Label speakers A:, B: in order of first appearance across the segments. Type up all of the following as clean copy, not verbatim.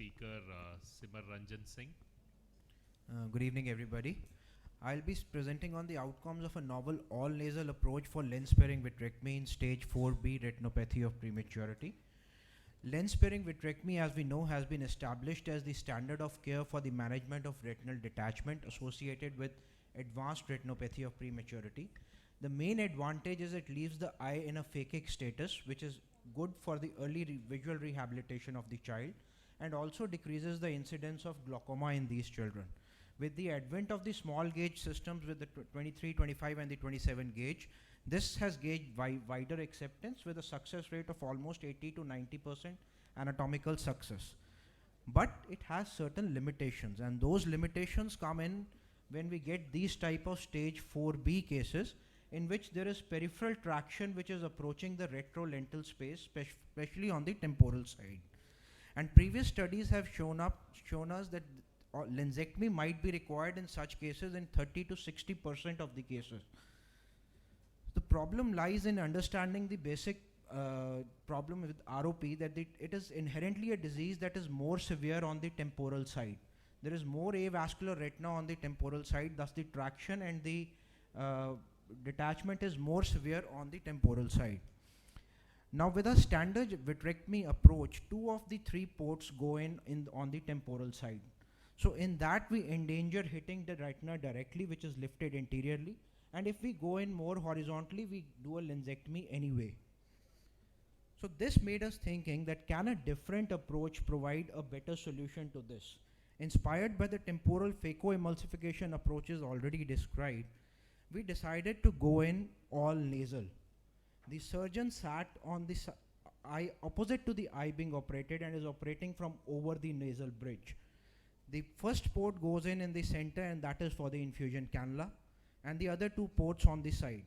A: speaker, Simar Ranjan Singh.
B: Good evening, everybody. I'll be presenting on the outcomes of a novel all-nasal approach for lens-sparing vitrectomy in stage 4B retinopathy of prematurity. Lens-sparing vitrectomy, as we know, has been established as the standard of care for the management of retinal detachment associated with advanced retinopathy of prematurity. The main advantage is it leaves the eye in a phakic status, which is good for the early visual rehabilitation of the child, and also decreases the incidence of glaucoma in these children. With the advent of the small gauge systems with the 23, 25 and the 27 gauge, this has gauged wider acceptance with a success rate of almost 80 to 90% anatomical success. But it has certain limitations, and those limitations come in when we get these type of stage 4B cases in which there is peripheral traction which is approaching the retrolental space, especially on the temporal side. And previous studies have shown us that lensectomy might be required in such cases in 30 to 60% of the cases. The problem lies in understanding the basic problem with ROP, that it is inherently a disease that is more severe on the temporal side. There is more avascular retina on the temporal side, thus the traction and the detachment is more severe on the temporal side. Now with a standard vitrectomy approach, 2 of the 3 ports go in on the temporal side. So in that we endanger hitting the retina directly, which is lifted anteriorly, and if we go in more horizontally, we do a lensectomy anyway. So this made us thinking that can a different approach provide a better solution to this? Inspired by the temporal phacoemulsification approaches already described, we decided to go in all nasal. The surgeon sat on the eye opposite to the eye being operated and is operating from over the nasal bridge. The first port goes in the center, and that is for the infusion cannula, and the other 2 ports on the side.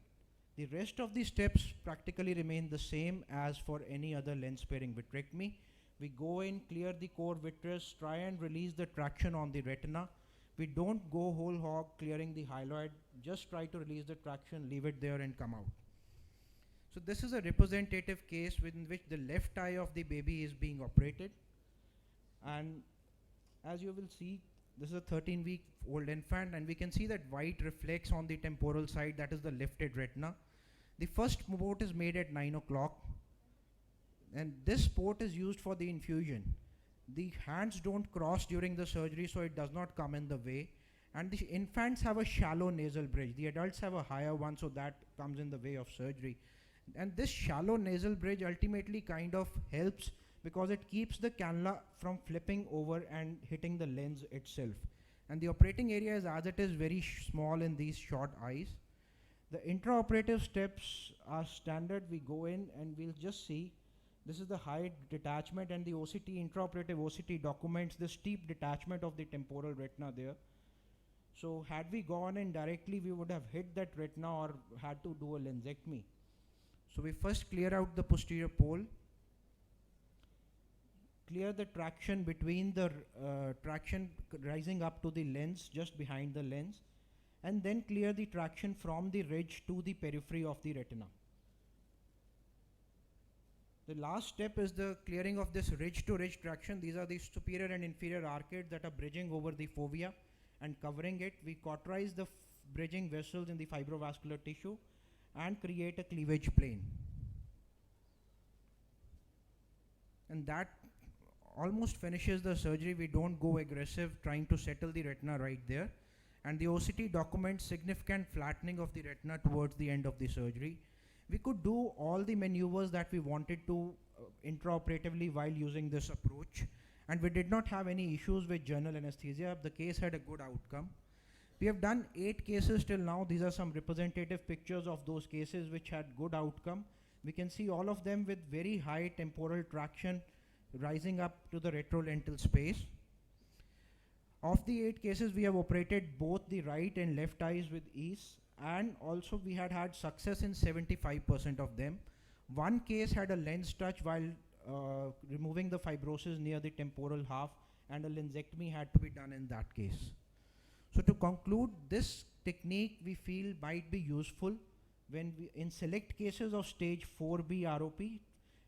B: The rest of the steps practically remain the same as for any other lens-sparing vitrectomy. We go in, clear the core vitreous, try and release the traction on the retina. We don't go whole hog clearing the hyaloid, just try to release the traction, leave it there and come out. So this is a representative case in which the left eye of the baby is being operated, and as you will see, this is a 13-week-old infant, and we can see that white reflects on the temporal side, that is the lifted retina. The first port is made at 9 o'clock, and this port is used for the infusion. The hands don't cross during the surgery, so it does not come in the way. And the infants have a shallow nasal bridge. The adults have a higher one, so that comes in the way of surgery. And this shallow nasal bridge ultimately kind of helps because it keeps the cannula from flipping over and hitting the lens itself. And the operating area is, as it is, very small in these short eyes. The intraoperative steps are standard. We go in and we'll just see. This is the high detachment, and the OCT, intraoperative OCT, documents the steep detachment of the temporal retina there. So had we gone in directly, we would have hit that retina or had to do a lensectomy. So we first clear out the posterior pole, clear the traction between the traction rising up to the lens, just behind the lens, and then clear the traction from the ridge to the periphery of the retina. The last step is the clearing of this ridge to ridge traction. These are the superior and inferior arcades that are bridging over the fovea and covering it. We cauterize the bridging vessels in the fibrovascular tissue and create a cleavage plane. And that almost finishes the surgery. We don't go aggressive trying to settle the retina right there. And the OCT documents significant flattening of the retina towards the end of the surgery. We could do all the maneuvers that we wanted to intraoperatively while using this approach, and we did not have any issues with general anesthesia. The case had a good outcome. We have done 8 cases till now. These are some representative pictures of those cases which had good outcome. We can see all of them with very high temporal traction rising up to the retrolental space. Of the 8 cases, we have operated both the right and left eyes with ease, and also we had success in 75% of them. One case had a lens touch while removing the fibrosis near the temporal half, and a lensectomy had to be done in that case. So to conclude, this technique we feel might be useful when we in select cases of stage 4B ROP,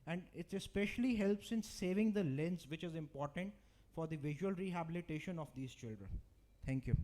B: and it especially helps in saving the lens, which is important for the visual rehabilitation of these children. Thank you.